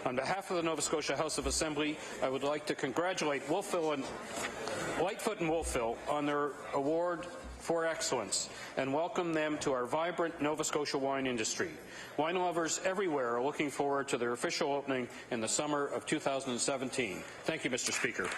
On behalf of the Nova Scotia House of Assembly, I would like to congratulate Lightfoot and Wolfville on their award for excellence and welcome them to our vibrant Nova Scotia wine industry. Wine lovers everywhere are looking forward to their official opening in the summer of 2017. Thank you, Mr. Speaker.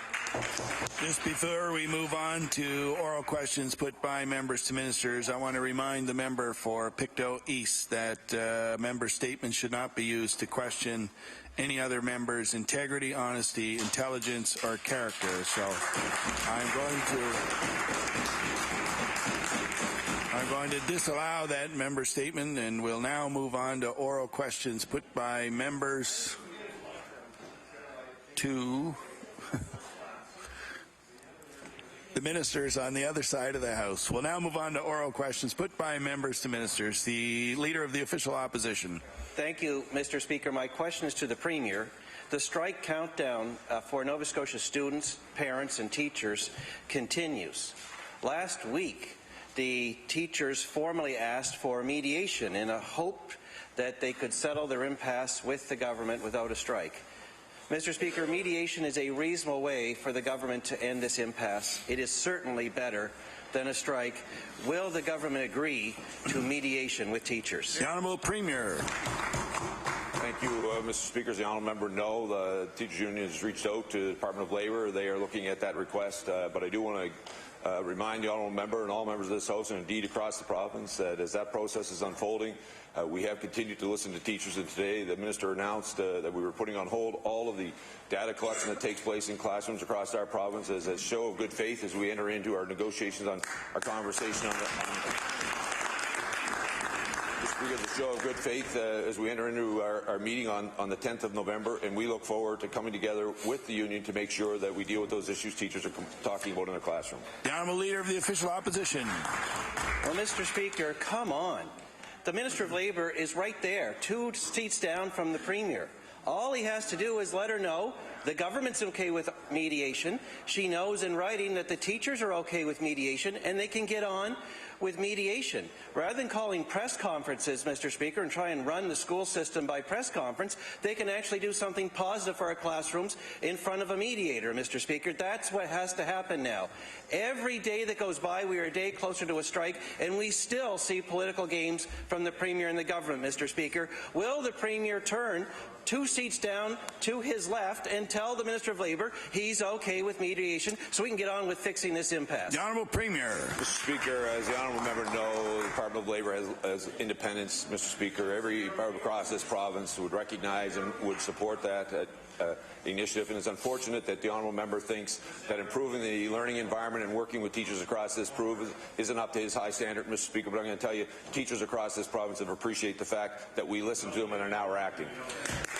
Just before we move on to oral questions put by members to ministers, I want to remind the member for Pictou East that member statements should not be used to question any other member's integrity, honesty, intelligence, or character. So I'm going to disallow that member statement, and we'll now move on to oral questions put by members to the ministers on the other side of the House. We'll now move on to oral questions put by members to ministers. The Leader of the Official Opposition. Thank you, Mr. Speaker. My question is to the Premier. The strike countdown for Nova Scotia students, parents, and teachers continues. Last week, the teachers formally asked for mediation in a hope that they could settle their impasse with the government without a strike. Mr. Speaker, mediation is a reasonable way for the government to end this impasse. It is certainly better than a strike. Will the government agree to mediation with teachers? The Honourable Premier. Thank you, Mr. Speaker. As the Honourable Member know, the Teachers Union has reached out to the Department of Labour. They are looking at that request, but I do want to remind the Honourable Member and all members of this House, and indeed across the province, that as that process is unfolding, we have continued to listen to teachers, and today the Minister announced that we were putting on hold all of the data collection that takes place in classrooms across our province as a show of good faith as we enter into our negotiations on our conversation on the show of good faith as we enter into our meeting on the 10th of November, and we look forward to coming together with the union to make sure that we deal with those issues teachers are talking about in the classroom. The Honourable Leader of the Official Opposition. Well, Mr. Speaker, come on. The Minister of Labour is right there, 2 seats down from the Premier. All he has to do is let her know the government's okay with mediation. She knows in writing that the teachers are okay with mediation, and they can get on with mediation. Rather than calling press conferences, Mr. Speaker, and try and run the school system by press conference, they can actually do something positive for our classrooms in front of a mediator, Mr. Speaker. That's what has to happen now. Every day that goes by, we are a day closer to a strike, and we still see political games from the Premier and the government, Mr. Speaker. Will the Premier turn 2 seats down to his left and tell the Minister of Labour he's okay with mediation so we can get on with fixing this impasse? The Honourable Premier. Mr. Speaker, as the Honourable Member knows, the Department of Labour has independence, Mr. Speaker. Every part across this province would recognize and would support that initiative, and it's unfortunate that the Honourable Member thinks that improving the learning environment and working with teachers across this province isn't up to his high standard, Mr. Speaker, but I'm going to tell you, teachers across this province have appreciated the fact that we listened to them and are now acting.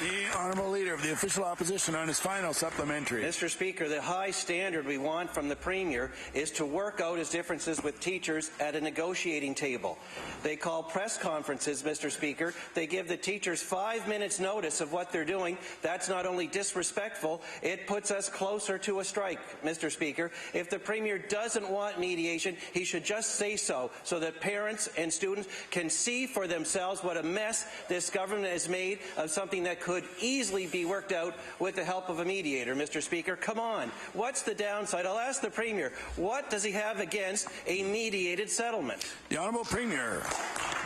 The Honourable Leader of the Official Opposition on his final supplementary. Mr. Speaker, the high standard we want from the Premier is to work out his differences with teachers at a negotiating table. They call press conferences, Mr. Speaker. They give the teachers 5 minutes notice of what they're doing. That's not only disrespectful, it puts us closer to a strike, Mr. Speaker. If the Premier doesn't want mediation, he should just say so that parents and students can see for themselves what a mess this government has made of something that could easily be worked out with the help of a mediator, Mr. Speaker. Come on. What's the downside? I'll ask the Premier, what does he have against a mediated settlement? The Honourable Premier.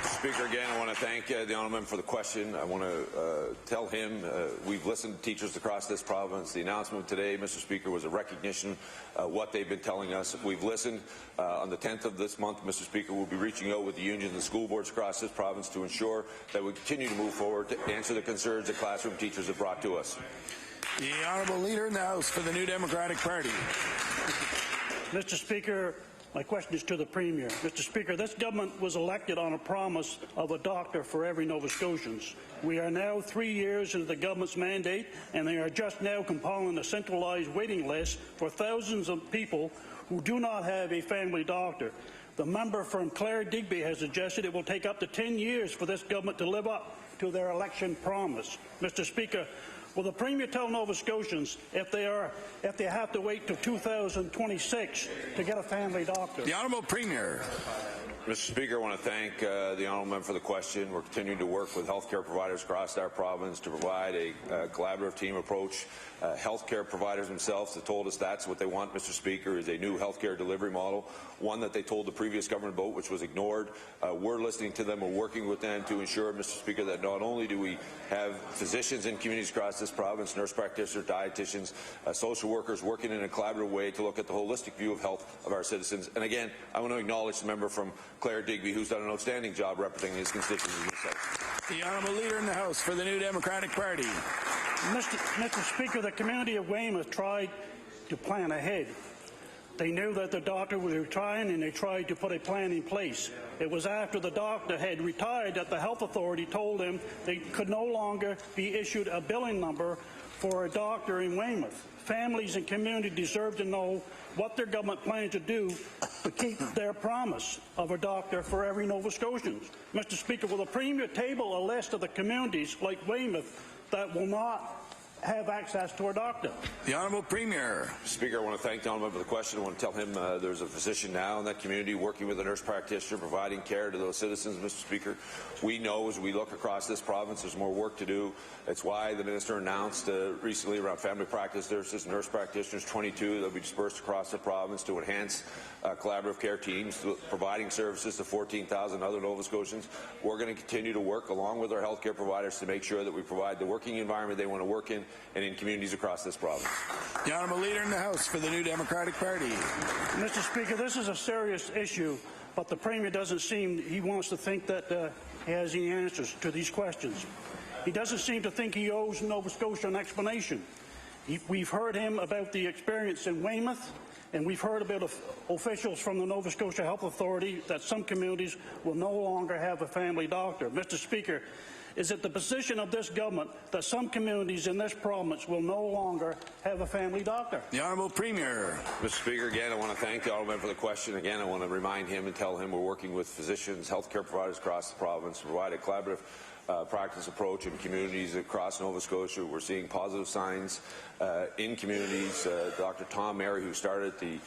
Speaker, again, I want to thank the Honourable Member for the question. I want to tell him we've listened to teachers across this province. The announcement today, Mr. Speaker, was a recognition of what they've been telling us. We've listened. On the 10th of this month, Mr. Speaker, we'll be reaching out with the unions and school boards across this province to ensure that we continue to move forward to answer the concerns that classroom teachers have brought to us. The Honourable Leader in the House for the New Democratic Party. Mr. Speaker, my question is to the Premier. Mr. Speaker, this government was elected on a promise of a doctor for every Nova Scotian. We are now 3 years into the government's mandate, and they are just now compiling a centralised waiting list for thousands of people who do not have a family doctor. The member from Clare Digby has suggested it will take up to 10 years for this government to live up to their election promise. Mr. Speaker, will the Premier tell Nova Scotians if they have to wait till 2026 to get a family doctor? The Honourable Premier. Mr. Speaker, I want to thank the honourable member for the question. We're continuing to work with healthcare providers across our province to provide a collaborative team approach. Healthcare providers themselves have told us that's what they want, Mr. Speaker, is a new healthcare delivery model, one that they told the previous government about, which was ignored. We're listening to them. We're working with them to ensure, Mr. Speaker, that not only do we have physicians in communities across this province, nurse practitioners, dietitians, social workers working in a collaborative way to look at the holistic view of health of our citizens. And again, I want to acknowledge the member from Clare Digby, who's done an outstanding job representing his constituents in this House. The honourable leader in the House for the New Democratic Party. Mr. Speaker, the community of Weymouth tried to plan ahead. They knew that the doctor was retiring and they tried to put a plan in place. It was after the doctor had retired that the health authority told them they could no longer be issued a billing number for a doctor in Weymouth. Families and community deserve to know what their government plans to do to keep their promise of a doctor for every Nova Scotian. Mr. Speaker, will the Premier table a list of the communities like Weymouth that will not have access to a doctor? The Honourable Premier. Speaker, I want to thank the honourable member for the question. I want to tell him there's a physician now in that community working with a nurse practitioner, providing care to those citizens, Mr. Speaker. We know as we look across this province, there's more work to do. That's why the minister announced recently around family practice nurses, nurse practitioners, 22 that will be dispersed across the province to enhance collaborative care teams, providing services to 14,000 other Nova Scotians. We're going to continue to work along with our healthcare providers to make sure that we provide the working environment they want to work in and in communities across this province. The honourable leader in the House for the New Democratic Party. Mr. Speaker, this is a serious issue, but the Premier doesn't seem he wants to think that he has any answers to these questions. He doesn't seem to think he owes Nova Scotia an explanation. We've heard him about the experience in Weymouth, and we've heard about officials from the Nova Scotia Health Authority that some communities will no longer have a family doctor. Mr. Speaker, is it the position of this government that some communities in this province will no longer have a family doctor? The Honourable Premier. Mr. Speaker, again, I want to thank the honourable member for the question. Again, I want to remind him and tell him we're working with physicians, healthcare providers across the province to provide a collaborative practice approach in communities across Nova Scotia. We're seeing positive signs in communities. Dr. Tom Mary, who started the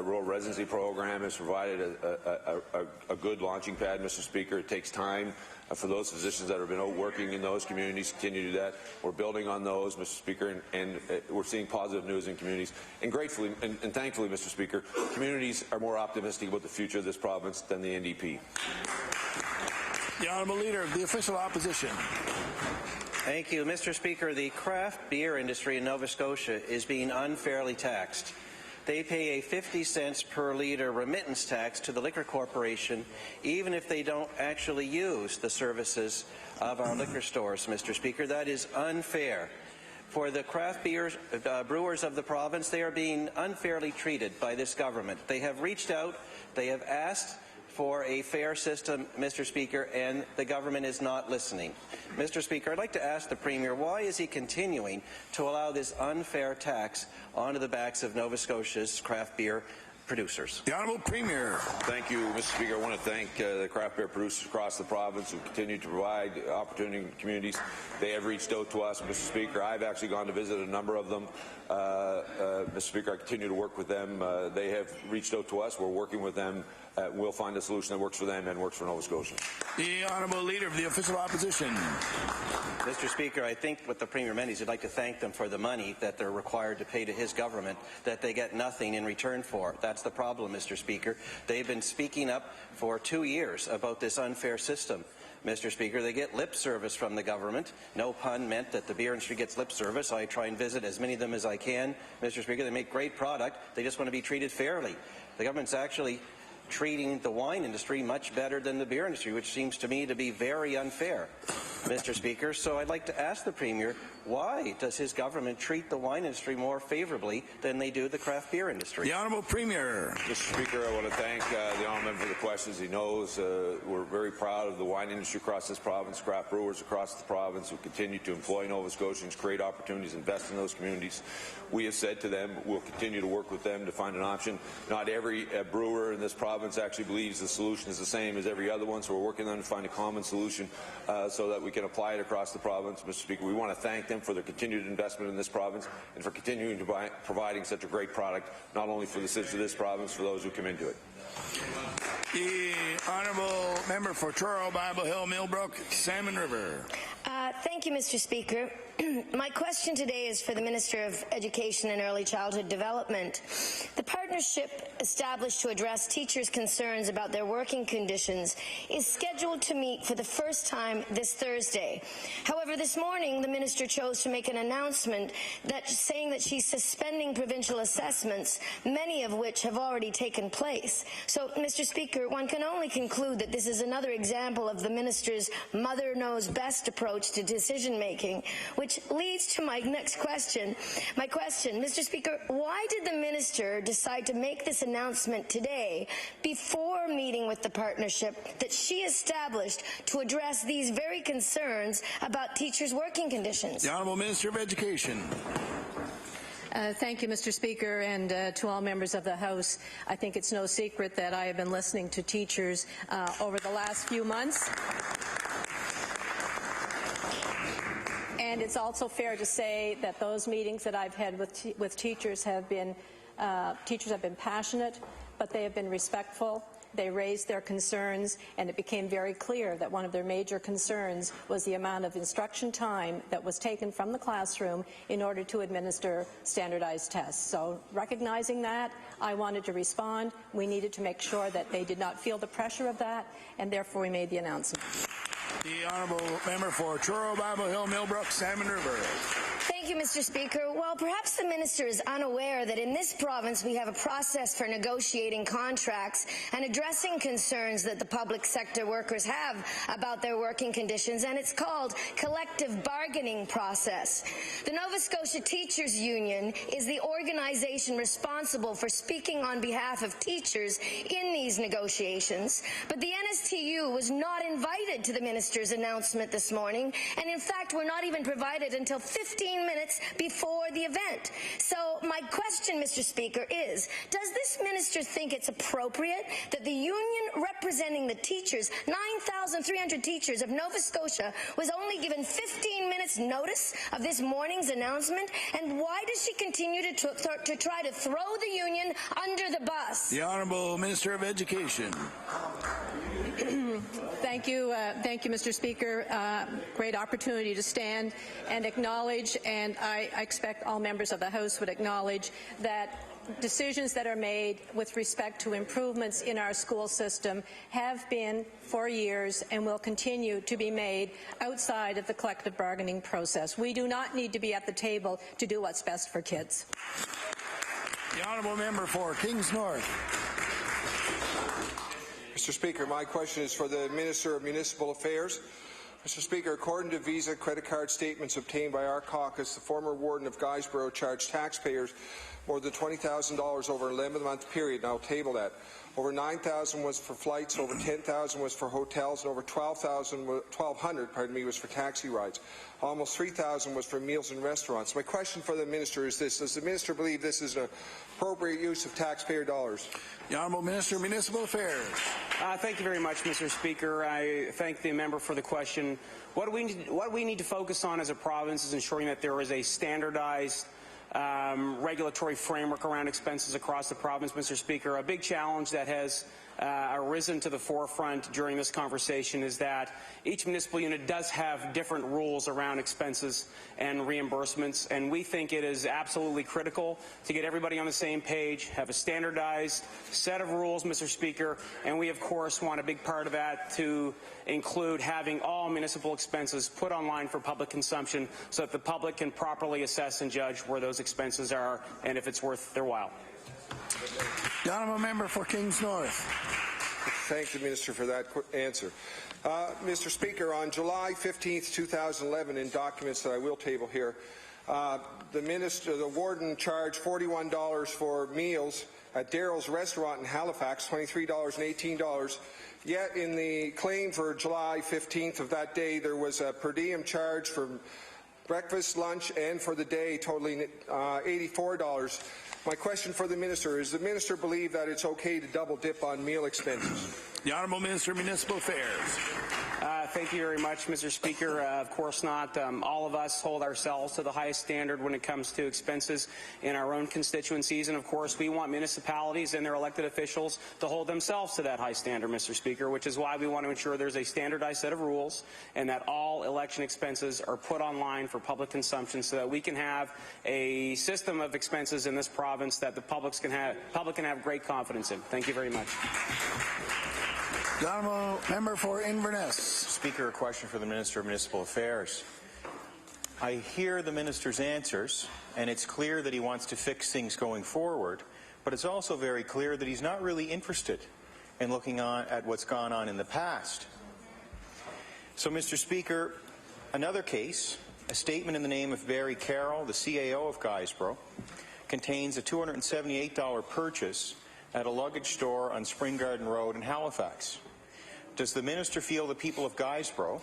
rural residency program, has provided a good launching pad, Mr. Speaker. It takes time for those physicians that have been out working in those communities to continue to do that. We're building on those, Mr. Speaker, and we're seeing positive news in communities. And gratefully and thankfully, Mr. Speaker, communities are more optimistic about the future of this province than the NDP. The Honourable Leader of the Official Opposition. Thank you, Mr. Speaker. The craft beer industry in Nova Scotia is being unfairly taxed. They pay a 50 cents per litre remittance tax to the Liquor Corporation, even if they don't actually use the services of our liquor stores, Mr. Speaker. That is unfair. For the craft beer brewers of the province, they are being unfairly treated by this government. They have reached out, they have asked for a fair system, Mr. Speaker, and the government is not listening. Mr. Speaker, I'd like to ask the Premier, why is he continuing to allow this unfair tax onto the backs of Nova Scotia's craft beer producers? The Honourable Premier. Thank you, Mr. Speaker. I want to thank the craft beer producers across the province who continue to provide opportunity in communities. They have reached out to us, Mr. Speaker. I've actually gone to visit a number of them. Mr. Speaker, I continue to work with them. They have reached out to us. We're working with them. We'll find a solution that works for them and works for Nova Scotia. The Honourable Leader of the Official Opposition. Mr. Speaker, I think what the Premier meant is he'd like to thank them for the money that they're required to pay to his government that they get nothing in return for. That's the problem, Mr. Speaker. They've been speaking up for 2 years about this unfair system. Mr. Speaker, they get lip service from the government. No pun meant that the beer industry gets lip service. I try and visit as many of them as I can. Mr. Speaker, they make great product. They just want to be treated fairly. The government's actually treating the wine industry much better than the beer industry, which seems to me to be very unfair, Mr. Speaker. So I'd like to ask the Premier, why does his government treat the wine industry more favourably than they do the craft beer industry? The Honourable Premier. Mr. Speaker, I want to thank the honourable member for the questions. He knows we're very proud of the wine industry across this province, craft brewers across the province who continue to employ Nova Scotians, create opportunities, invest in those communities. We have said to them we'll continue to work with them to find an option. Not every brewer in this province actually believes the solution is the same as every other one, so we're working on to find a common solution so that we can apply it across the province. Mr. Speaker, we want to thank them for their continued investment in this province and for continuing to providing such a great product, not only for the citizens of this province, for those who come into it. The honourable member for Truro, Bible Hill, Millbrook, Salmon River. Thank you, Mr. Speaker. My question today is for the Minister of Education and Early Childhood Development. The partnership established to address teachers' concerns about their working conditions is scheduled to meet for the first time this Thursday. However, this morning the Minister chose to make an announcement saying that she's suspending provincial assessments, many of which have already taken place. So, Mr. Speaker, one can only conclude that this is another example of the Minister's mother-knows-best approach to decision-making, which leads to my next question. My question, Mr. Speaker, why did the Minister decide to make this announcement today before meeting with the partnership that she established to address these very concerns about teachers' working conditions? The Honourable Minister of Education. Thank you, Mr. Speaker, and to all members of the House. I think it's no secret that I have been listening to teachers over the last few months. And it's also fair to say that those meetings that I've had with teachers have been passionate, but they have been respectful. They raised their concerns, and it became very clear that one of their major concerns was the amount of instruction time that was taken from the classroom in order to administer standardized tests. So, recognizing that, I wanted to respond. We needed to make sure that they did not feel the pressure of that, and therefore we made the announcement. The honourable member for Truro, Bible Hill, Millbrook, Salmon River. Thank you, Mr. Speaker. Well, perhaps the Minister is unaware that in this province we have a process for negotiating contracts and addressing concerns that the public sector workers have about their working conditions, and it's called collective bargaining process. The Nova Scotia Teachers Union is the organization responsible for speaking on behalf of teachers in these negotiations, but the NSTU was not invited to the Minister's announcement this morning, and in fact were not even provided until 15 minutes before the event. So my question, Mr. Speaker, is, does this Minister think it's appropriate that the union representing the teachers, 9,300 teachers of Nova Scotia, was only given 15 minutes notice of this morning's announcement? And why does she continue to try to throw the union under the bus? The Honourable Minister of Education. Thank you, Mr. Speaker. Great opportunity to stand and acknowledge, and I expect all members of the House would acknowledge that decisions that are made with respect to improvements in our school system have been for years and will continue to be made outside of the collective bargaining process. We do not need to be at the table to do what's best for kids. The honourable member for Kings North. Mr. Speaker, my question is for the Minister of Municipal Affairs. Mr. Speaker, according to Visa credit card statements obtained by our caucus, the former warden of Guysborough charged taxpayers more than $20,000 over an 11-month period, and I'll table that. Over 9,000 was for flights, over 10,000 was for hotels, and over 1,200 was for taxi rides. Almost 3,000 was for meals in restaurants. My question for the Minister is this: does the Minister believe this is an appropriate use of taxpayer dollars? The Honourable Minister of Municipal Affairs. Thank you very much, Mr. Speaker. I thank the member for the question. What we need to focus on as a province is ensuring that there is a standardized regulatory framework around expenses across the province, Mr. Speaker. A big challenge that has arisen to the forefront during this conversation is that each municipal unit does have different rules around expenses and reimbursements, and we think it is absolutely critical to get everybody on the same page, have a standardized set of rules, Mr. Speaker, and we of course want a big part of that to include having all municipal expenses put online for public consumption so that the public can properly assess and judge where those expenses are and if it's worth their while. The honourable member for Kings North. Thank the Minister for that answer. Mr. Speaker, on July 15th, 2011, in documents that I will table here, the warden charged $41 for meals at Daryl's restaurant in Halifax, $23 and $18. Yet in the claim for July 15th of that day, there was a per diem charge for breakfast, lunch, and for the day, totaling $84. My question for the Minister is: does the Minister believe that it's okay to double dip on meal expenses? The Honourable Minister of Municipal Affairs. Thank you very much, Mr. Speaker. Of course not. All of us hold ourselves to the highest standard when it comes to expenses in our own constituencies, and of course we want municipalities and their elected officials to hold themselves to that high standard, Mr. Speaker, which is why we want to ensure there's a standardized set of rules and that all election expenses are put online for public consumption so that we can have a system of expenses in this province that the public can have great confidence in. Thank you very much. The honourable member for Inverness. Speaker, a question for the Minister of Municipal Affairs. I hear the Minister's answers, and it's clear that he wants to fix things going forward, but it's also very clear that he's not really interested in looking at what's gone on in the past. So, Mr. Speaker, another case, a statement in the name of Barry Carroll, the CAO of Guysborough, contains a $278 purchase at a luggage store on Spring Garden Road in Halifax. Does the Minister feel the people of Guysborough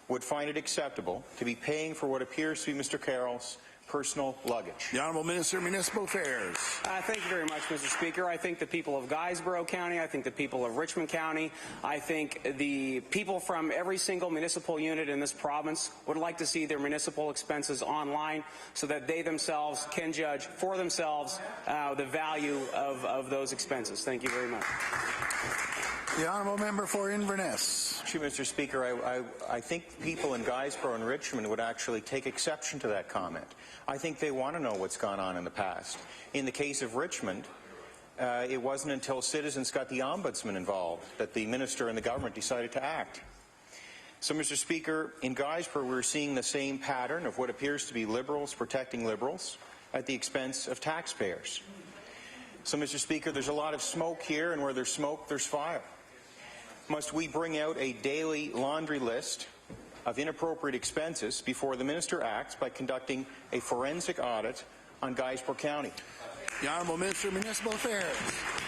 would find it acceptable to be paying for what appears to be Mr. Carroll's personal luggage? The Honourable Minister of Municipal Affairs. Thank you very much, Mr. Speaker. I think the people of Guysborough County, I think the people of Richmond County, I think the people from every single municipal unit in this province would like to see their municipal expenses online so that they themselves can judge for themselves the value of those expenses. Thank you very much. The honourable member for Inverness. Mr. Speaker, I think people in Guysborough and Richmond would actually take exception to that comment. I think they want to know what's gone on in the past. In the case of Richmond, it wasn't until citizens got the Ombudsman involved that the Minister and the government decided to act. So, Mr. Speaker, in Guysborough we're seeing the same pattern of what appears to be Liberals protecting Liberals at the expense of taxpayers. So, Mr. Speaker, there's a lot of smoke here, and where there's smoke, there's fire. Must we bring out a daily laundry list of inappropriate expenses before the Minister acts by conducting a forensic audit on Guysborough County? The Honourable Minister of Municipal Affairs.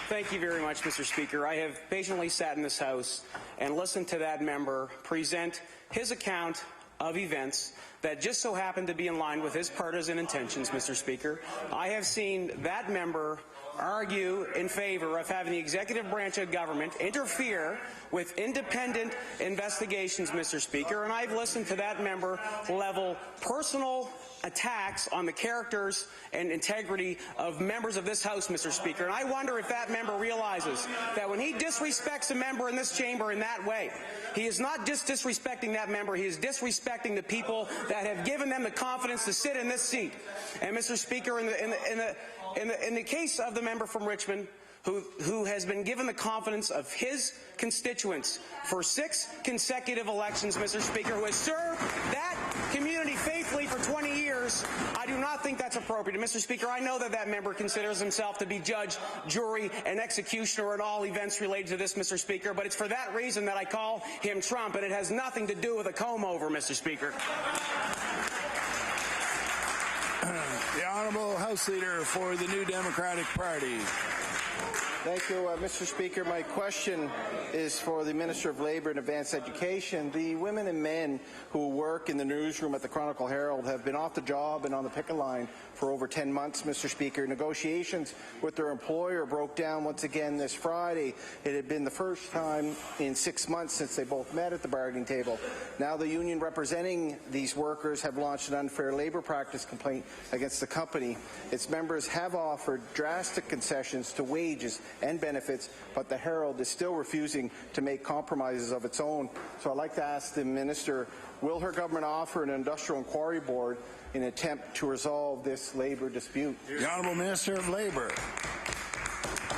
Thank you very much, Mr. Speaker. I have patiently sat in this House and listened to that member present his account of events that just so happened to be in line with his partisan intentions, Mr. Speaker. I have seen that member argue in favor of having the executive branch of government interfere with independent investigations, Mr. Speaker, and I've listened to that member level personal attacks on the characters and integrity of members of this House, Mr. Speaker. And I wonder if that member realizes that when he disrespects a member in this chamber in that way, he is not just disrespecting that member, he is disrespecting the people that have given them the confidence to sit in this seat. And, Mr. Speaker, in the case of the member from Richmond, who has been given the confidence of his constituents for 6 consecutive elections, Mr. Speaker, who has served that community faithfully for 20 years, I do not think that's appropriate. And, Mr. Speaker, I know that that member considers himself to be judge, jury, and executioner in all events related to this, Mr. Speaker, but it's for that reason that I call him Trump, and it has nothing to do with a comb-over, Mr. Speaker. The Honourable House Leader for the New Democratic Party. Thank you, Mr. Speaker. My question is for the Minister of Labour and Advanced Education. The women and men who work in the newsroom at the Chronicle Herald have been off the job and on the picket line for over 10 months, Mr. Speaker. Negotiations with their employer broke down once again this Friday. It had been the first time in 6 months since they both met at the bargaining table. Now the union representing these workers have launched an unfair labour practice complaint against the company. Its members have offered drastic concessions to wages and benefits, but the Herald is still refusing to make compromises of its own. So I'd like to ask the Minister, will her government offer an industrial inquiry board in an attempt to resolve this labour dispute? The Honourable Minister of Labour.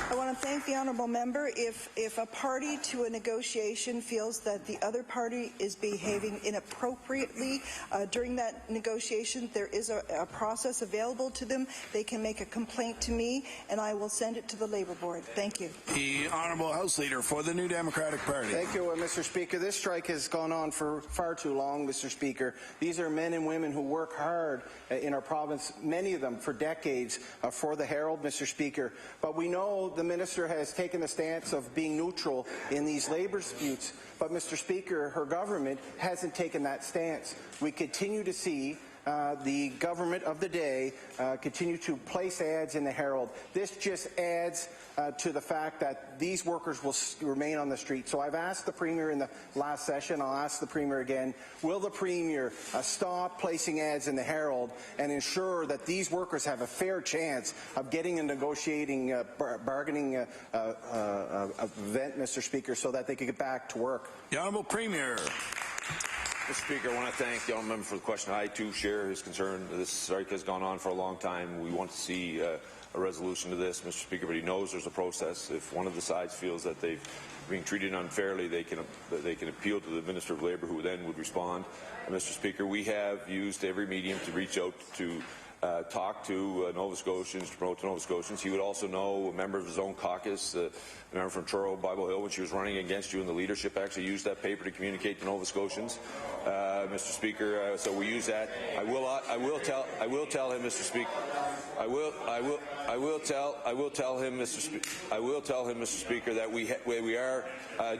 I want to thank the honourable member. If a party to a negotiation feels that the other party is behaving inappropriately during that negotiation, there is a process available to them. They can make a complaint to me, and I will send it to the Labour Board. Thank you. The Honourable House Leader for the New Democratic Party. Thank you, Mr. Speaker. This strike has gone on for far too long, Mr. Speaker. These are men and women who work hard in our province, many of them for decades, for the Herald, Mr. Speaker. But we know the Minister has taken the stance of being neutral in these labour disputes. But, Mr. Speaker, her government hasn't taken that stance. We continue to see the government of the day continue to place ads in the Herald. This just adds to the fact that these workers will remain on the street. So I've asked the Premier in the last session, I'll ask the Premier again, will the Premier stop placing ads in the Herald and ensure that these workers have a fair chance of getting a negotiating, bargaining event, Mr. Speaker, so that they can get back to work? The Honourable Premier. Mr. Speaker, I want to thank the honourable member for the question. I too share his concern. This strike has gone on for a long time. We want to see a resolution to this, Mr. Speaker, but he knows there's a process. If one of the sides feels that they've been treated unfairly, they can appeal to the Minister of Labour, who then would respond. And Mr. Speaker, we have used every medium to reach out to talk to Nova Scotians, to promote to Nova Scotians. He would also know a member of his own caucus, a member from Truro, Bible Hill, when she was running against you in the leadership, actually used that paper to communicate to Nova Scotians. Mr. Speaker, so we use that. I will tell him, Mr. Speaker. I will tell him, Mr. Speaker, that we are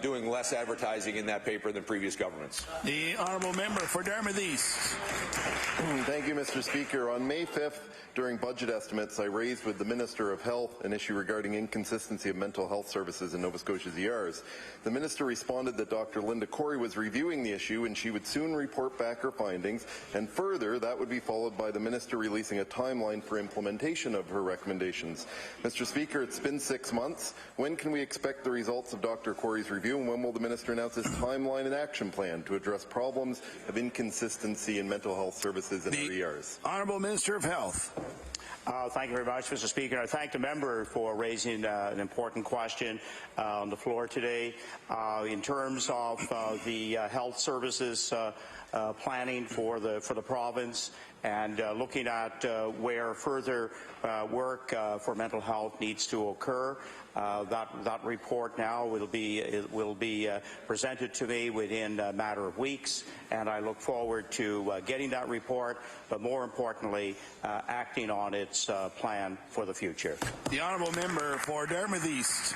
doing less advertising in that paper than previous governments. The honourable member for Dartmouth East. Thank you, Mr. Speaker. On May 5th, during budget estimates, I raised with the Minister of Health an issue regarding inconsistency of mental health services in Nova Scotia's ERs. The Minister responded that Dr. Linda Corey was reviewing the issue and she would soon report back her findings, and further, that would be followed by the Minister releasing a timeline for implementation of her recommendations. Mr. Speaker, it's been 6 months. When can we expect the results of Dr. Corey's review, and when will the Minister announce his timeline and action plan to address problems of inconsistency in mental health services in our ERs? Honourable Minister of Health. Thank you very much, Mr. Speaker. I thank the member for raising an important question on the floor today. In terms of the health services planning for the province and looking at where further work for mental health needs to occur, that report now will be presented to me within a matter of weeks, and I look forward to getting that report, but more importantly, acting on its plan for the future. The honourable member for Dartmouth East.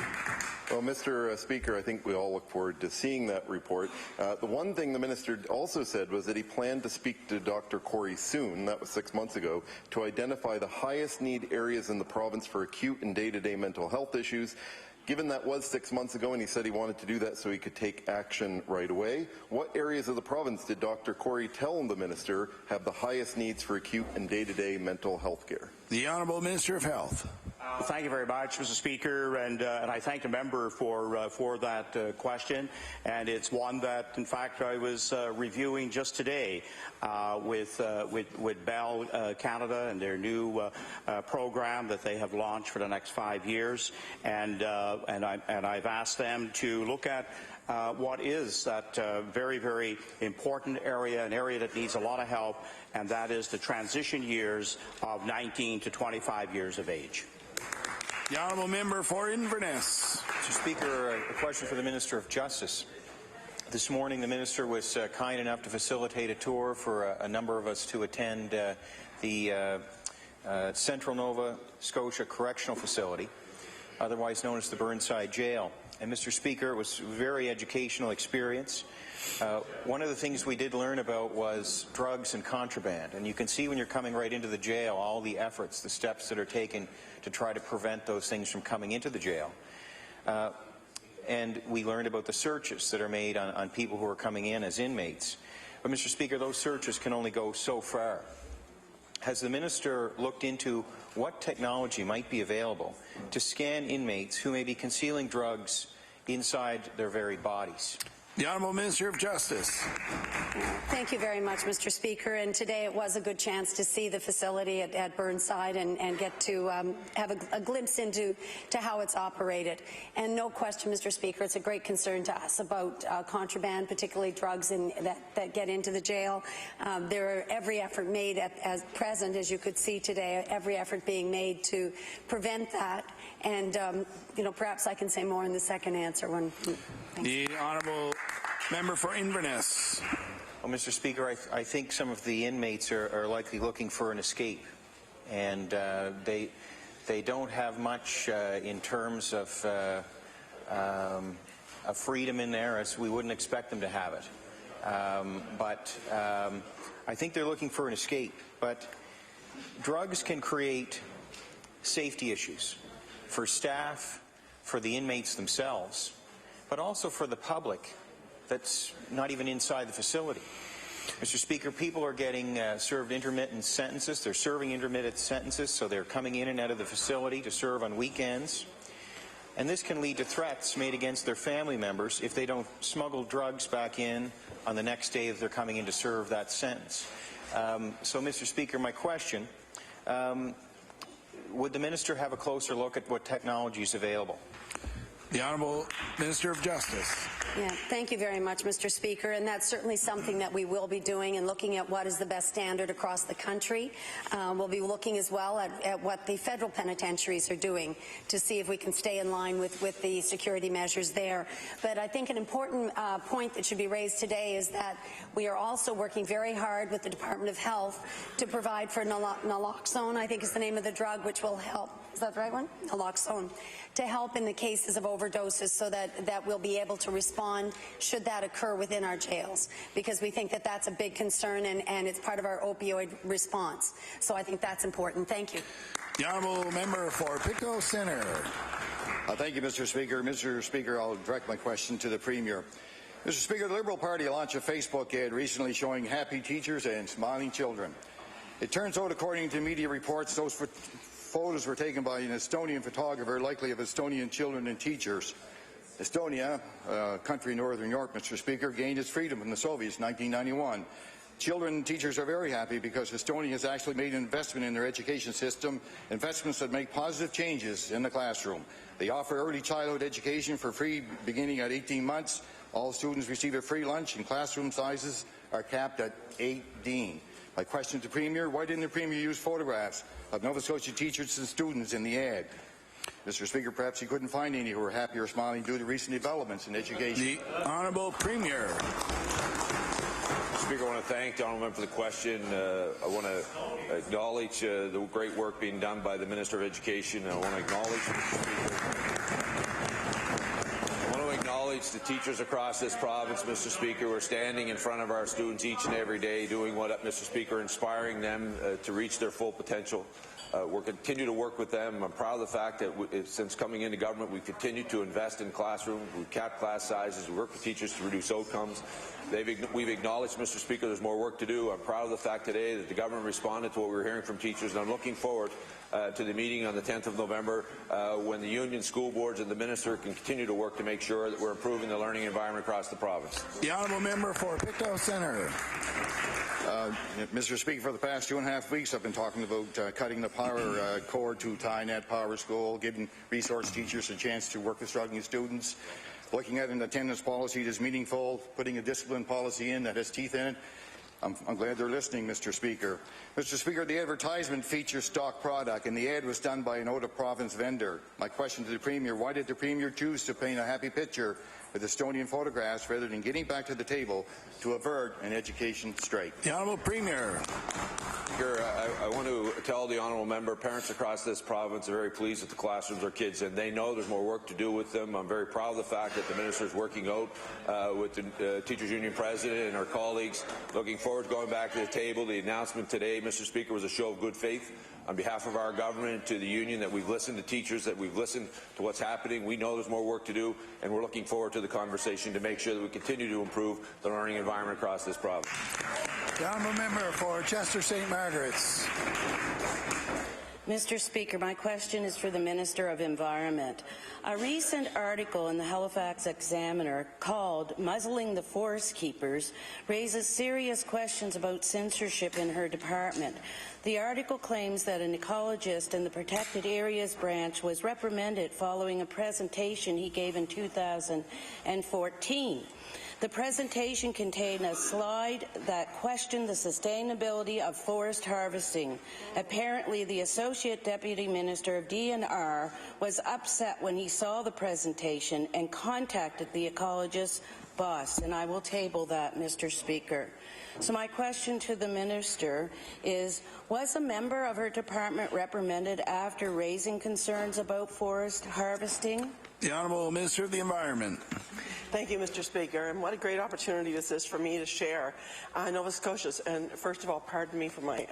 Well, Mr. Speaker, I think we all look forward to seeing that report. The one thing the Minister also said was that he planned to speak to Dr. Corey soon, that was 6 months ago, to identify the highest need areas in the province for acute and day-to-day mental health issues. Given that was 6 months ago and he said he wanted to do that so he could take action right away, what areas of the province did Dr. Corey tell the Minister have the highest needs for acute and day-to-day mental health care? The Honourable Minister of Health. Thank you very much, Mr. Speaker, and I thank the member for that question. And it's one that, in fact, I was reviewing just today with Bell Canada and their new program that they have launched for the next 5 years. And I've asked them to look at what is that very, very important area, an area that needs a lot of help, and that is the transition years of 19 to 25 years of age. The honourable member for Inverness. Mr. Speaker, a question for the Minister of Justice. This morning, the Minister was kind enough to facilitate a tour for a number of us to attend the Central Nova Scotia Correctional Facility, otherwise known as the Burnside Jail. And Mr. Speaker, it was a very educational experience. One of the things we did learn about was drugs and contraband, and you can see when you're coming right into the jail all the efforts, the steps that are taken to try to prevent those things from coming into the jail. And we learned about the searches that are made on people who are coming in as inmates. But Mr. Speaker, those searches can only go so far. Has the Minister looked into what technology might be available to scan inmates who may be concealing drugs inside their very bodies? The Honourable Minister of Justice. Thank you very much, Mr. Speaker. And today it was a good chance to see the facility at Burnside and get to have a glimpse into how it's operated. And no question, Mr. Speaker, it's a great concern to us about contraband, particularly drugs that get into the jail. There are every effort made at present, as you could see today, every effort being made to prevent that. And, you know, perhaps I can say more in the second answer. The Honourable Member for Inverness. Well, Mr. Speaker, I think some of the inmates are likely looking for an escape, and they don't have much in terms of freedom in there, as we wouldn't expect them to have it. But I think they're looking for an escape, but drugs can create safety issues for staff, for the inmates themselves, but also for the public that's not even inside the facility. Mr. Speaker, people are getting served intermittent sentences. They're serving intermittent sentences, so they're coming in and out of the facility to serve on weekends. And this can lead to threats made against their family members if they don't smuggle drugs back in on the next day that they're coming in to serve that sentence. So, Mr. Speaker, my question, would the Minister have a closer look at what technology is available? The Honourable Minister of Justice. Yeah, thank you very much, Mr. Speaker, and that's certainly something that we will be doing and looking at what is the best standard across the country. We'll be looking as well at what the federal penitentiaries are doing to see if we can stay in line with the security measures there. But I think an important point that should be raised today is that we are also working very hard with the Department of Health to provide for naloxone, I think is the name of the drug, which will help. Is that the right one? Naloxone. To help in the cases of overdoses so that we'll be able to respond should that occur within our jails, because we think that that's a big concern and it's part of our opioid response. So I think that's important. Thank you. The Honourable Member for Pictou Centre. Thank you, Mr. Speaker. Mr. Speaker, I'll direct my question to the Premier. Mr. Speaker, the Liberal Party launched a Facebook ad recently showing happy teachers and smiling children. It turns out, according to media reports, those photos were taken by an Estonian photographer, likely of Estonian children and teachers. Estonia, a country in northern Europe, Mr. Speaker, gained its freedom from the Soviets in 1991. Children and teachers are very happy because Estonia has actually made an investment in their education system, investments that make positive changes in the classroom. They offer early childhood education for free beginning at 18 months. All students receive a free lunch and classroom sizes are capped at 18. My question to the Premier, why didn't the Premier use photographs of Nova Scotia teachers and students in the ad? Mr. Speaker, perhaps he couldn't find any who were happy or smiling due to recent developments in education. The Honourable Premier. Speaker, I want to thank the Honourable Member for the question. I want to acknowledge the great work being done by the Minister of Education. I want to acknowledge the teachers across this province, Mr. Speaker, who are standing in front of our students each and every day, doing what, Mr. Speaker, inspiring them to reach their full potential. We'll continue to work with them. I'm proud of the fact that since coming into government, we've continued to invest in classrooms. We've capped class sizes. We work with teachers to reduce outcomes. We've acknowledged, Mr. Speaker, there's more work to do. I'm proud of the fact today that the government responded to what we were hearing from teachers, and I'm looking forward to the meeting on the 10th of November when the union, school boards and the Minister can continue to work to make sure that we're improving the learning environment across the province. The Honourable Member for Pictou Centre. Mr. Speaker, for the past 2.5 weeks I've been talking about cutting the power cord to Tynet Power School, giving resource teachers a chance to work with struggling students, looking at an attendance policy that's meaningful, putting a discipline policy in that has teeth in it. I'm glad they're listening, Mr. Speaker. Mr. Speaker, the advertisement features stock product, and the ad was done by an out-of-province vendor. My question to the Premier, why did the Premier choose to paint a happy picture with Estonian photographs rather than getting back to the table to avert an education strike? The Honourable Premier. Speaker, I want to tell the Honourable Member, parents across this province are very pleased with the classrooms our kids in. They know there's more work to do with them. I'm very proud of the fact that the Minister is working out with the Teachers Union President and our colleagues. Looking forward to going back to the table. The announcement today, Mr. Speaker, was a show of good faith on behalf of our government to the union, that we've listened to teachers, that we've listened to what's happening. We know there's more work to do, and we're looking forward to the conversation to make sure that we continue to improve the learning environment across this province. The Honourable Member for Chester St. Margaret's. Mr. Speaker, my question is for the Minister of Environment. A recent article in the Halifax Examiner called "Muzzling the Forest Keepers" raises serious questions about censorship in her department. The article claims that an ecologist in the Protected Areas branch was reprimanded following a presentation he gave in 2014. The presentation contained a slide that questioned the sustainability of forest harvesting. Apparently, the Associate Deputy Minister of DNR was upset when he saw the presentation and contacted the ecologist's boss, and I will table that, Mr. Speaker. So my question to the Minister is, was a member of her department reprimanded after raising concerns about forest harvesting? The Honourable Minister of the Environment. Thank you, Mr. Speaker, and what a great opportunity this is for me to share Nova Scotia's. And first of all, pardon me for my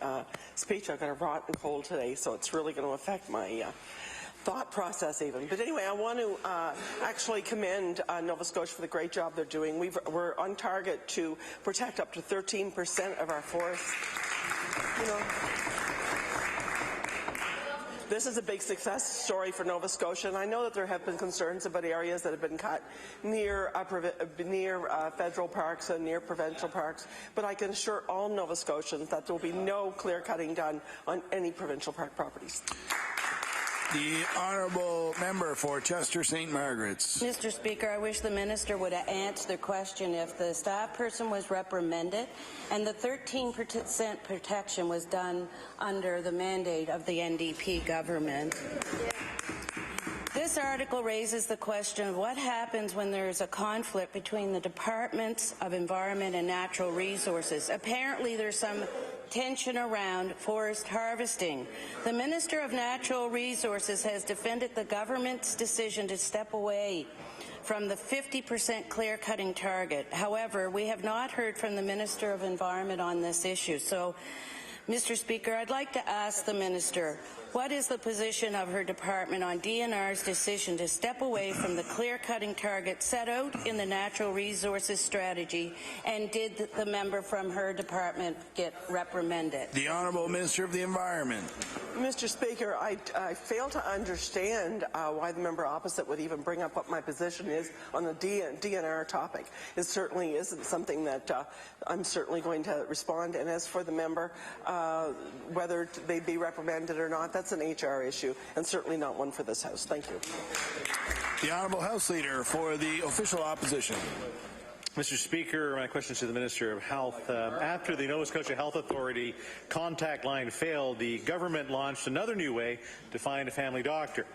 speech. I've got a rotten cold today, so it's really going to affect my thought process even. But anyway, I want to actually commend Nova Scotia for the great job they're doing. We're on target to protect up to 13% of our forests. You know, this is a big success story for Nova Scotia, and I know that there have been concerns about areas that have been cut near federal parks and near provincial parks, but I can assure all Nova Scotians that there will be no clear cutting done on any provincial park properties. The honourable member for Chester St. Margaret's. Mr. Speaker, I wish the minister would answer the question if the staff person was reprimanded and the 13% protection was done under the mandate of the NDP government. This article raises the question of what happens when there is a conflict between the Departments of Environment and Natural Resources. Apparently there's some tension around forest harvesting. The Minister of Natural Resources has defended the government's decision to step away from the 50% clear-cutting target. However, we have not heard from the Minister of Environment on this issue. So, Mr. Speaker, I'd like to ask the Minister, what is the position of her department on DNR's decision to step away from the clear-cutting target set out in the Natural Resources Strategy, and did the member from her department get reprimanded? The Honourable Minister of the Environment. Mr. Speaker, I fail to understand why the member opposite would even bring up what my position is on the DNR topic. It certainly isn't something that I'm certainly going to respond. And as for the member, whether they be reprimanded or not, that's an HR issue, and certainly not one for this House. Thank you. The Honourable House Leader for the official opposition. Mr. Speaker, my question is to the Minister of Health. After the Nova Scotia Health Authority contact line failed, the government launched another new way to find a family doctor.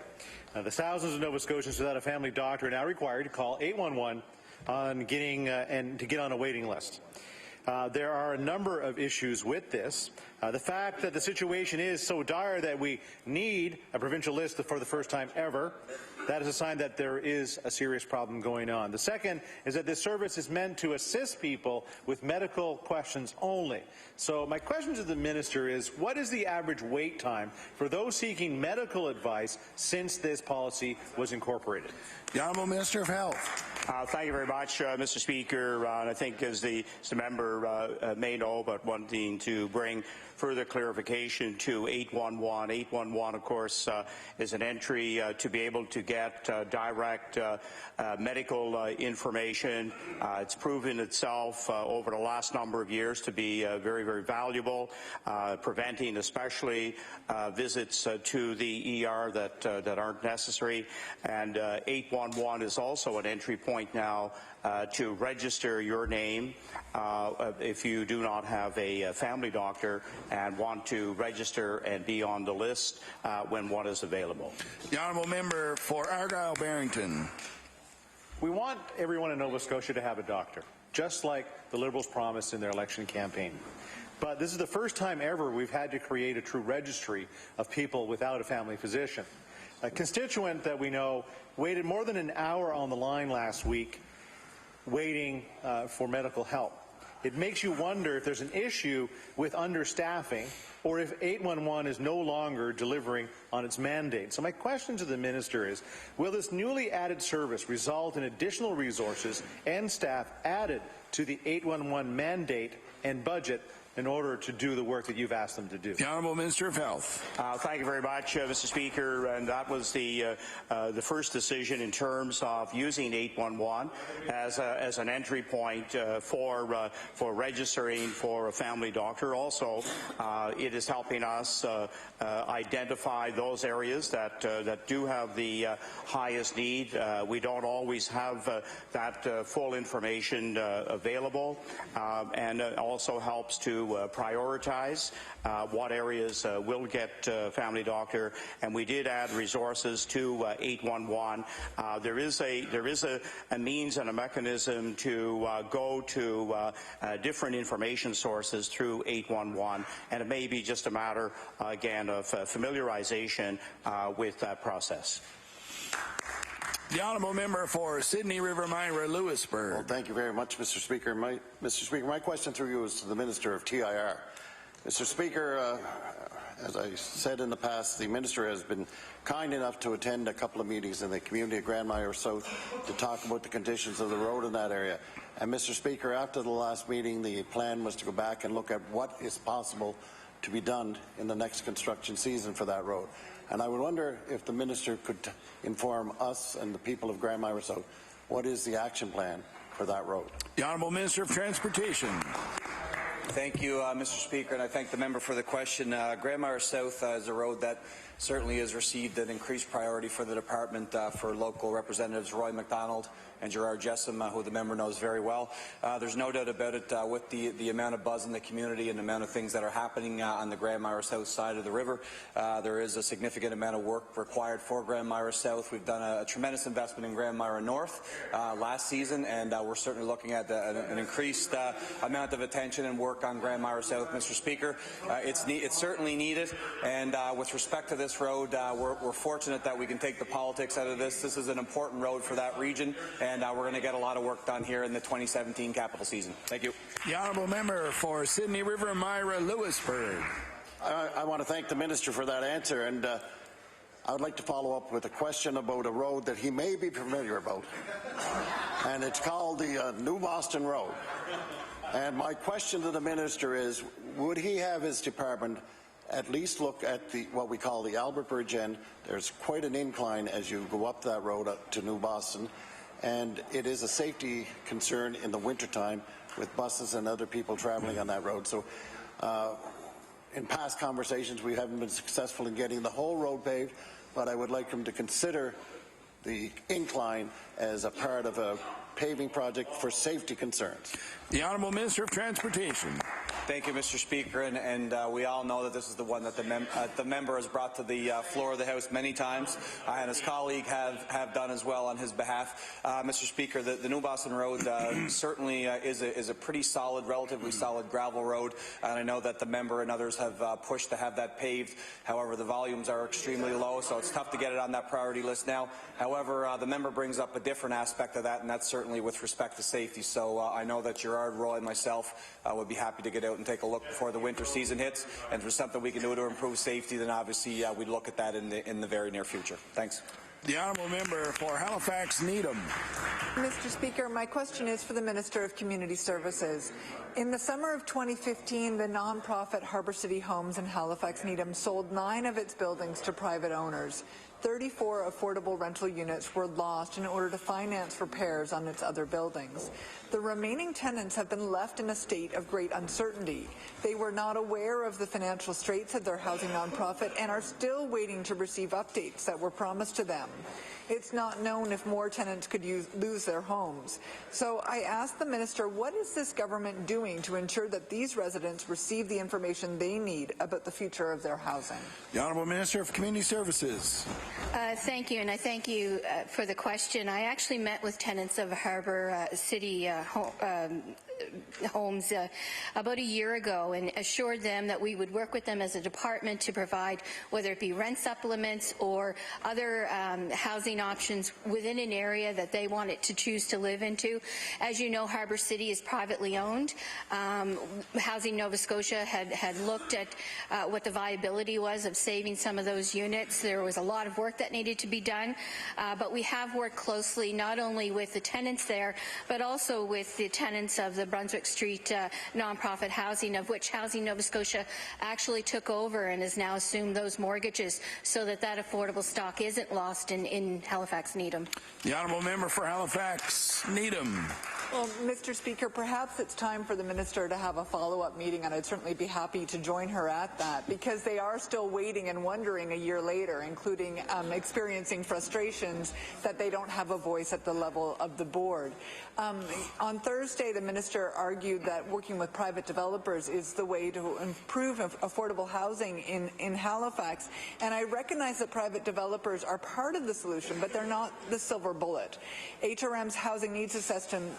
The thousands of Nova Scotians without a family doctor are now required to call 811 to get on a waiting list. There are a number of issues with this. The fact that the situation is so dire that we need a provincial list for the first time ever, that is a sign that there is a serious problem going on. The second is that this service is meant to assist people with medical questions only. So my question to the Minister is, what is the average wait time for those seeking medical advice since this policy was incorporated? The Honourable Minister of Health. Thank you very much, Mr. Speaker. I think as the member may know, but wanting to bring further clarification to 811. 811, of course, is an entry to be able to get direct medical information. It's proven itself over the last number of years to be very, very valuable, preventing especially visits to the ER that aren't necessary. And 811 is also an entry point now to register your name if you do not have a family doctor and want to register and be on the list when one is available. The Honourable Member for Argyll-Barrington. We want everyone in Nova Scotia to have a doctor, just like the Liberals promised in their election campaign. But this is the first time ever we've had to create a true registry of people without a family physician. A constituent that we know waited more than an hour on the line last week waiting for medical help. It makes you wonder if there's an issue with understaffing or if 811 is no longer delivering on its mandate. So my question to the Minister is, will this newly added service result in additional resources and staff added to the 811 mandate and budget in order to do the work that you've asked them to do? The Honourable Minister of Health. Thank you very much, Mr. Speaker. And that was the first decision in terms of using 811 as an entry point for registering for a family doctor. Also, it is helping us identify those areas that do have the highest need. We don't always have that full information available, and it also helps to prioritize what areas will get family doctor, and we did add resources to 811. There is a means and a mechanism to go to different information sources through 811, and it may be just a matter again of familiarization with that process. The honourable member for Sydney River Myra Lewisburg. Well, thank you very much, Mr. Speaker. Mr. Speaker, my question through you is to the Minister of TIR. Mr. Speaker, as I said in the past, the Minister has been kind enough to attend a couple of meetings in the community of Grand Myra South to talk about the conditions of the road in that area. And Mr. Speaker, after the last meeting, the plan was to go back and look at what is possible to be done in the next construction season for that road. And I would wonder if the Minister could inform us and the people of Grand Myra South what is the action plan for that road. The Honourable Minister of Transportation. Thank you, Mr. Speaker, and I thank the member for the question. Grand Myra South is a road that certainly has received an increased priority for the department for local representatives Roy McDonald and Gerard Jessam, who the member knows very well. There's no doubt about it with the amount of buzz in the community and the amount of things that are happening on the Grand Myra South side of the river. There is a significant amount of work required for Grand Myra South. We've done a tremendous investment in Grand Myra North last season, and we're certainly looking at an increased amount of attention and work on Grand Myra South, Mr. Speaker. It's certainly needed, and with respect to this road, we're fortunate that we can take the politics out of this. This is an important road for that region, and we're going to get a lot of work done here in the 2017 capital season. Thank you. The honourable member for Sydney River Myra Lewisburg. I want to thank the Minister for that answer, and I would like to follow up with a question about a road that he may be familiar about, and it's called the New Boston Road. And my question to the Minister is, would he have his department at least look at what we call the Albert Bridge end? There's quite an incline as you go up that road up to New Boston, and it is a safety concern in the wintertime with buses and other people traveling on that road. So in past conversations, we haven't been successful in getting the whole road paved, but I would like him to consider the incline as a part of a paving project for safety concerns. The Honourable Minister of Transportation. Thank you, Mr. Speaker, and we all know that this is the one that the member has brought to the floor of the House many times, and his colleague have done as well on his behalf. Mr. Speaker, the New Boston Road certainly is a pretty solid, relatively solid gravel road, and I know that the member and others have pushed to have that paved. However, the volumes are extremely low, so it's tough to get it on that priority list now. However, the member brings up a different aspect of that, and that's certainly with respect to safety. So I know that Gerard, Roy, and myself would be happy to get out and take a look before the winter season hits, and if there's something we can do to improve safety, then obviously we'd look at that in the very near future. Thanks. The honourable member for Halifax Needham. Mr. Speaker, my question is for the Minister of Community Services. In the summer of 2015, the non-profit Harbour City Homes in Halifax Needham sold 9 of its buildings to private owners. 34 affordable rental units were lost in order to finance repairs on its other buildings. The remaining tenants have been left in a state of great uncertainty. They were not aware of the financial straits of their housing nonprofit and are still waiting to receive updates that were promised to them. It's not known if more tenants could lose their homes. So I asked the Minister, what is this government doing to ensure that these residents receive the information they need about the future of their housing? The Honourable Minister of Community Services. Thank you, and I thank you for the question. I actually met with tenants of Harbour City homes about a year ago and assured them that we would work with them as a department to provide whether it be rent supplements or other housing options within an area that they wanted to choose to live into. As you know, Harbour City is privately owned. Housing Nova Scotia had looked at what the viability was of saving some of those units. There was a lot of work that needed to be done, but we have worked closely not only with the tenants there, but also with the tenants of the Brunswick Street nonprofit housing, of which Housing Nova Scotia actually took over and has now assumed those mortgages so that that affordable stock isn't lost in Halifax Needham. The honourable member for Halifax Needham. Well, Mr. Speaker, perhaps it's time for the Minister to have a follow-up meeting, and I'd certainly be happy to join her at that, because they are still waiting and wondering a year later, including experiencing frustrations that they don't have a voice at the level of the board. On Thursday, the Minister argued that working with private developers is the way to improve affordable housing in Halifax, and I recognize that private developers are part of the solution, but they're not the silver bullet. HRM's housing needs assessment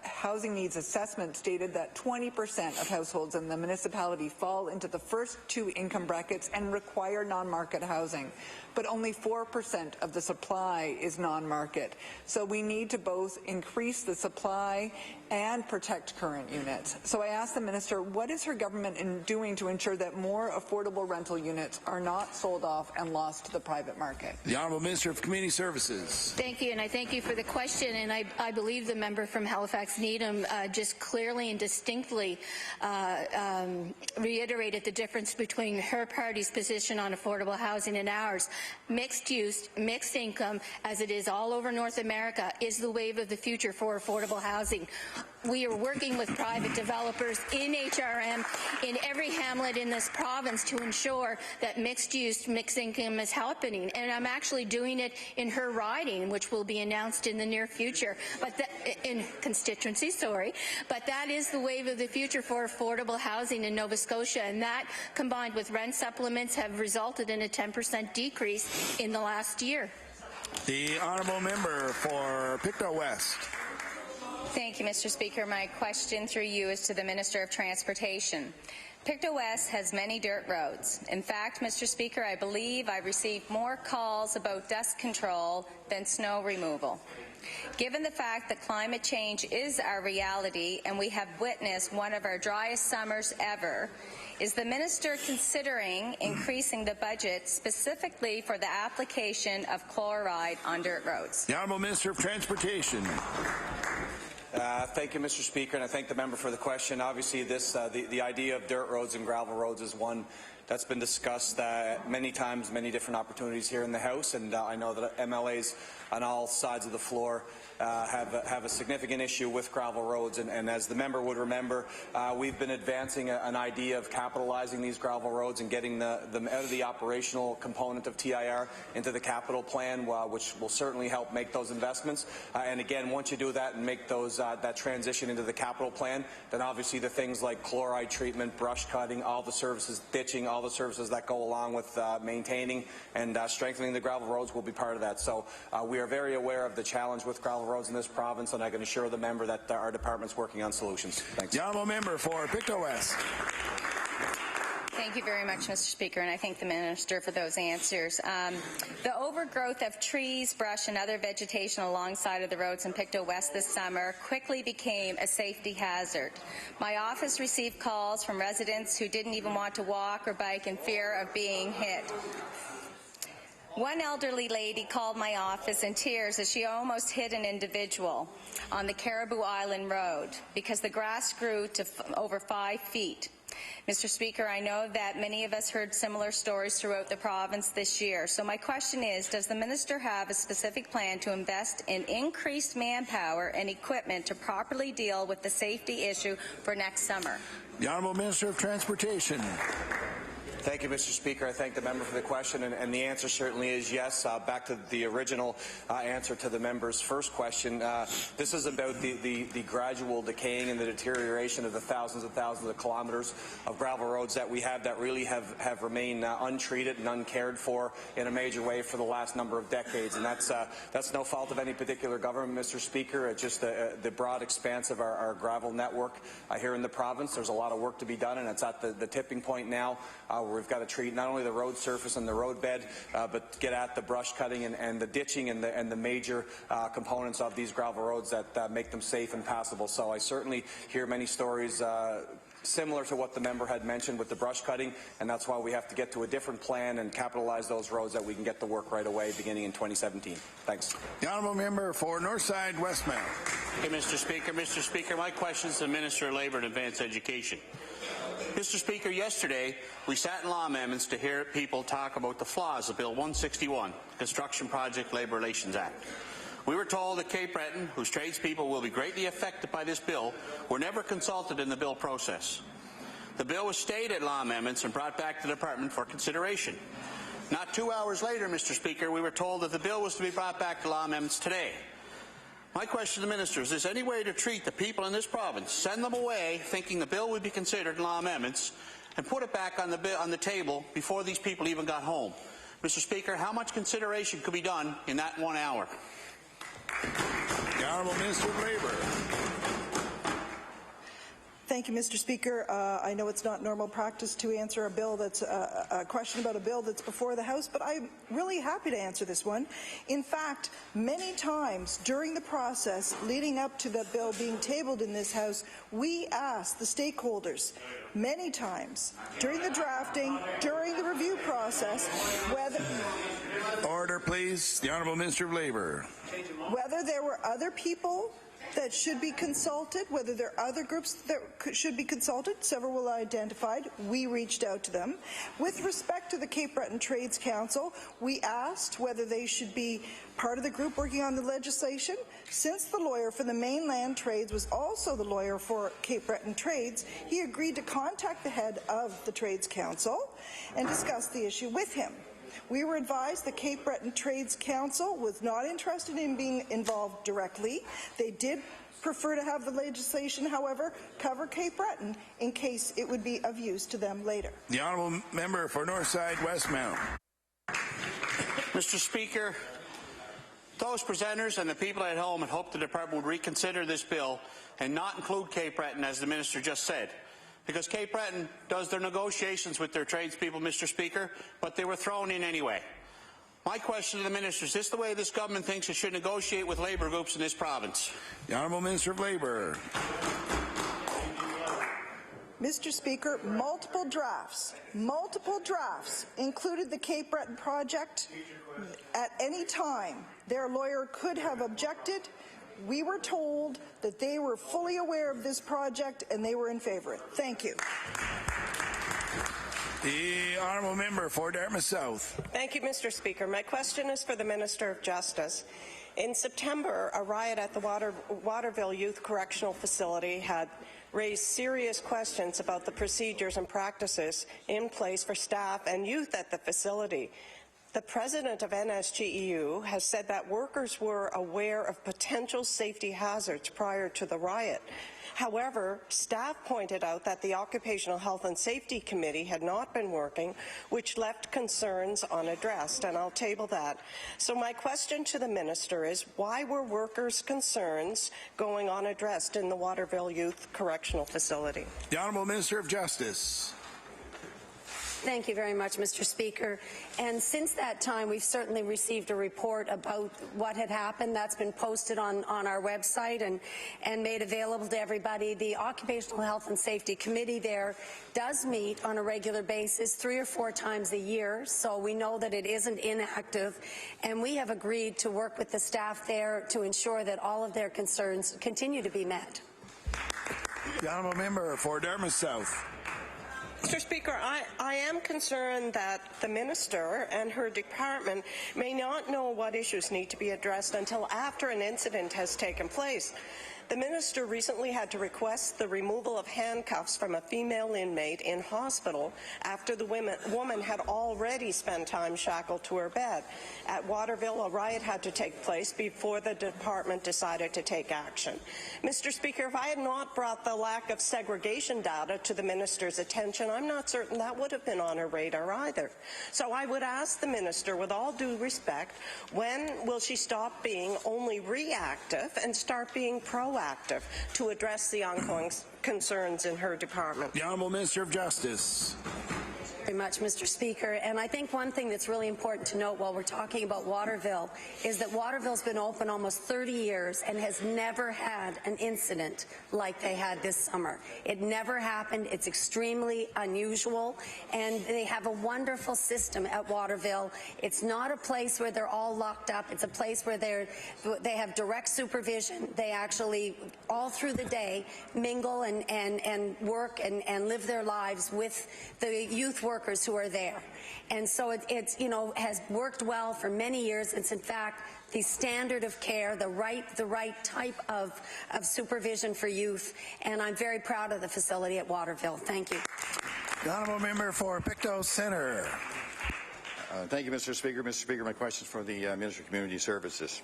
housing needs assessment stated that 20% of households in the municipality fall into the first two income brackets and require non-market housing, but only 4% of the supply is non-market. So we need to both increase the supply and protect current units. So I asked the Minister, what is her government doing to ensure that more affordable rental units are not sold off and lost to the private market? The Honourable Minister of Community Services. Thank you, and I thank you for the question. And I believe the member from Halifax Needham just clearly and distinctly reiterated the difference between her party's position on affordable housing and ours. Mixed use, mixed income, as it is all over North America, is the wave of the future for affordable housing. We are working with private developers in HRM in every hamlet in this province to ensure that mixed use, mixed income is happening. And I'm actually doing it in her riding, which will be announced in the near future, but in constituency, sorry. But that is the wave of the future for affordable housing in Nova Scotia, and that, combined with rent supplements, have resulted in a 10% decrease in the last year. The Honourable Member for Pictou West. Thank you, Mr. Speaker. My question through you is to the Minister of Transportation. Pictou West has many dirt roads. In fact, Mr. Speaker, I believe I received more calls about dust control than snow removal. Given the fact that climate change is our reality and we have witnessed one of our driest summers ever, is the Minister considering increasing the budget specifically for the application of chloride on dirt roads? The Honourable Minister of Transportation. Thank you, Mr. Speaker, and I thank the member for the question. Obviously, the idea of dirt roads and gravel roads is one that's been discussed many times, many different opportunities here in the House, and I know that MLAs on all sides of the floor have a significant issue with gravel roads, and as the member would remember, we've been advancing an idea of capitalizing these gravel roads and getting them out of the operational component of TIR into the capital plan, which will certainly help make those investments. And again, once you do that and make those that transition into the capital plan, then obviously the things like chloride treatment, brush cutting, all the services, ditching, all the services that go along with maintaining and strengthening the gravel roads will be part of that. So we are very aware of the challenge with gravel roads in this province, and I can assure the member that our department's working on solutions. Thanks. The Honourable Member for Pictou West. Thank you very much, Mr. Speaker, and I thank the Minister for those answers. The overgrowth of trees, brush, and other vegetation alongside of the roads in Pictou West this summer quickly became a safety hazard. My office received calls from residents who didn't even want to walk or bike in fear of being hit. One elderly lady called my office in tears as she almost hit an individual on the Caribou Island Road because the grass grew to over 5 feet. Mr. Speaker, I know that many of us heard similar stories throughout the province this year. So my question is, does the Minister have a specific plan to invest in increased manpower and equipment to properly deal with the safety issue for next summer? The Honourable Minister of Transportation. Thank you, Mr. Speaker. I thank the member for the question, and the answer certainly is yes. Back to the original answer to the member's first question, this is about the gradual decaying and the deterioration of the thousands of kilometres of gravel roads that we have that really have remained untreated and uncared for in a major way for the last number of decades. And that's no fault of any particular government, Mr. Speaker. It's just the broad expanse of our gravel network here in the province. There's a lot of work to be done, and it's at the tipping point now where we've got to treat not only the road surface and the road bed, but get at the brush cutting and the ditching and the major components of these gravel roads that make them safe and passable. So I certainly hear many stories similar to what the member had mentioned with the brush cutting, and that's why we have to get to a different plan and capitalize those roads that we can get to work right away beginning in 2017. Thanks. The Honourable Member for Northside Westmount. Hey, Mr. Speaker. Mr. Speaker, my question is to the Minister of Labour and Advanced Education. Mr. Speaker, yesterday we sat in law amendments to hear people talk about the flaws of Bill 161, Construction Project Labour Relations Act. We were told that Cape Breton, whose tradespeople will be greatly affected by this bill, were never consulted in the bill process. The bill was stayed at law amendments and brought back to the department for consideration. Not 2 hours later, Mr. Speaker, we were told that the bill was to be brought back to law amendments today. My question to the Minister, is there any way to treat the people in this province, send them away thinking the bill would be considered in law amendments, and put it back on the table before these people even got home? Mr. Speaker, how much consideration could be done in that 1 hour? The Honourable Minister of Labour. Thank you, Mr. Speaker. I know it's not normal practice to answer a bill that's a question about a bill that's before the House, but I'm really happy to answer this one. In fact, many times during the process leading up to the bill being tabled in this House, we asked the stakeholders many times during the drafting, during the review process, whether... Order, please. The Honourable Minister of Labour. Whether there were other people that should be consulted, whether there are other groups that should be consulted. Several were identified. We reached out to them. With respect to the Cape Breton Trades Council, we asked whether they should be part of the group working on the legislation. Since the lawyer for the mainland trades was also the lawyer for Cape Breton Trades, he agreed to contact the head of the Trades Council and discuss the issue with him. We were advised the Cape Breton Trades Council was not interested in being involved directly. They did prefer to have the legislation, however, cover Cape Breton in case it would be of use to them later. The Honourable Member for Northside Westmount. Mr. Speaker, those presenters and the people at home had hoped the Department would reconsider this bill and not include Cape Breton, as the Minister just said. Because Cape Breton does their negotiations with their tradespeople, Mr. Speaker, but they were thrown in anyway. My question to the Minister, is this the way this government thinks it should negotiate with labour groups in this province? The Honourable Minister of Labour. Mr. Speaker, multiple drafts included the Cape Breton project. At any time, their lawyer could have objected. We were told that they were fully aware of this project and they were in favour of it. Thank you. The Honourable Member for Dartmouth South. Thank you, Mr. Speaker. My question is for the Minister of Justice. In September, a riot at the Waterville Youth Correctional Facility had raised serious questions about the procedures and practices in place for staff and youth at the facility. The president of NSGEU has said that workers were aware of potential safety hazards prior to the riot. However, staff pointed out that the Occupational Health and Safety Committee had not been working, which left concerns unaddressed, and I'll table that. So my question to the Minister is, why were workers' concerns going unaddressed in the Waterville Youth Correctional Facility? The Honourable Minister of Justice. Thank you very much, Mr. Speaker. And since that time, we've certainly received a report about what had happened. That's been posted on our website and made available to everybody. The Occupational Health and Safety Committee there does meet on a regular basis 3 or 4 times a year, so we know that it isn't inactive. And we have agreed to work with the staff there to ensure that all of their concerns continue to be met. The Honourable Member for Dartmouth South. Mr. Speaker, I am concerned that the Minister and her department may not know what issues need to be addressed until after an incident has taken place. The Minister recently had to request the removal of handcuffs from a female inmate in hospital after the woman had already spent time shackled to her bed. At Waterville, a riot had to take place before the department decided to take action. Mr. Speaker, if I had not brought the lack of segregation data to the Minister's attention, I'm not certain that would have been on her radar either. So I would ask the Minister, with all due respect, when will she stop being only reactive and start being proactive to address the ongoing concerns in her department? The Honourable Minister of Justice. Very much, Mr. Speaker. And I think one thing that's really important to note while we're talking about Waterville is that Waterville's been open almost 30 years and has never had an incident like they had this summer. It never happened. It's extremely unusual, and they have a wonderful system at Waterville. It's not a place where they're all locked up. It's a place where they have direct supervision. They actually, all through the day, mingle and work and live their lives with the youth workers who are there. And so it's has worked well for many years. It's in fact the standard of care, the right type of supervision for youth, and I'm very proud of the facility at Waterville. Thank you. The Honourable Member for Pictou Centre. Thank you, Mr. Speaker. Mr. Speaker, my question is for the Minister of Community Services.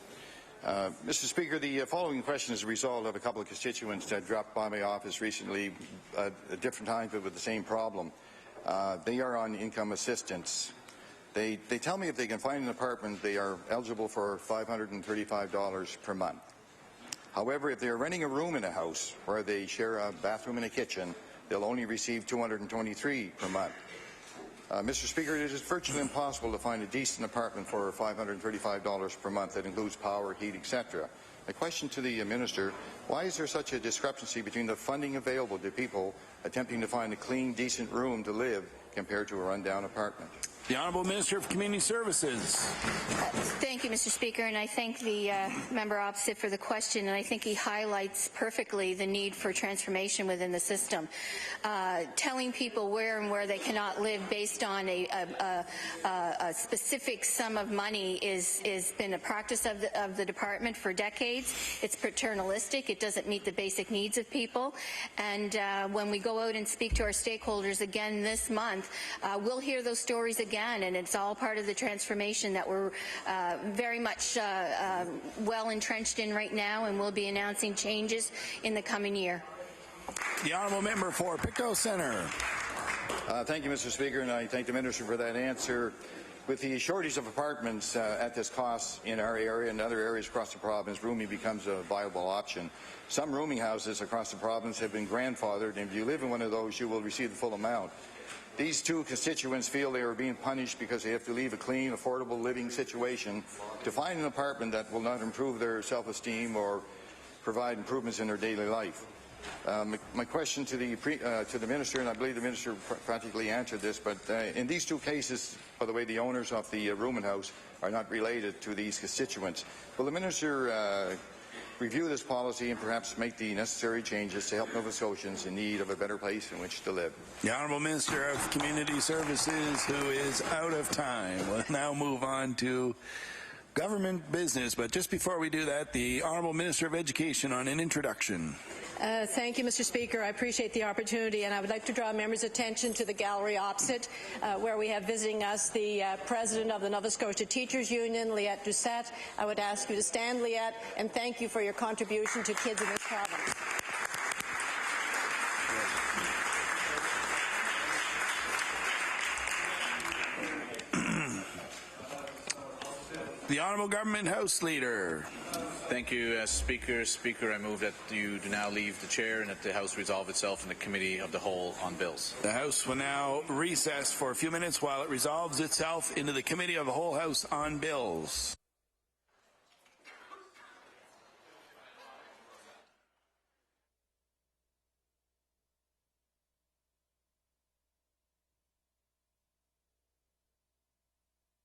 Mr. Speaker, the following question is a result of a couple of constituents that dropped by my office recently at different times but with the same problem. They are on income assistance. They tell me if they can find an apartment, they are eligible for $535 per month. However, if they are renting a room in a house where they share a bathroom and a kitchen, they'll only receive $223 per month. Mr. Speaker, it is virtually impossible to find a decent apartment for $535 per month that includes power, heat, etc. My question to the Minister, why is there such a discrepancy between the funding available to people attempting to find a clean, decent room to live compared to a rundown apartment? The Honourable Minister of Community Services. Thank you, Mr. Speaker, and I thank the member opposite for the question, and I think he highlights perfectly the need for transformation within the system. Telling people where they cannot live based on a specific sum of is been a practice of the department for decades. It's paternalistic. It doesn't meet the basic needs of people. And when we go out and speak to our stakeholders again this month, we'll hear those stories again. And it's all part of the transformation that we're very much well entrenched in right now, and we'll be announcing changes in the coming year. The Honourable Member for Pictou Centre. Thank you, Mr. Speaker, and I thank the Minister for that answer. With the shortage of apartments at this cost in our area and other areas across the province, rooming becomes a viable option. Some rooming houses across the province have been grandfathered, and if you live in one of those, you will receive the full amount. These two constituents feel they are being punished because they have to leave a clean, affordable living situation to find an apartment that will not improve their self-esteem or provide improvements in their daily life. My question to the Minister, and I believe the Minister practically answered this, but in these two cases, by the way, the owners of the rooming house are not related to these constituents. Will the Minister review this policy and perhaps make the necessary changes to help Nova Scotians in need of a better place in which to live? The Honourable Minister of Community Services, who is out of time, will now move on to government business. But just before we do that, the Honourable Minister of Education on an introduction. Thank you, Mr. Speaker. I appreciate the opportunity, and I would like to draw members' attention to the gallery opposite, where we have visiting us the President of the Nova Scotia Teachers Union, Liette Doucette. I would ask you to stand, Liette, and thank you for your contribution to kids in this province. The Honourable Government House Leader. Thank you, Speaker. Speaker, I move that you do now leave the chair and that the House resolve itself in the Committee of the Whole on bills. The House will now recess for a few minutes while it resolves itself into the Committee of the Whole House on bills.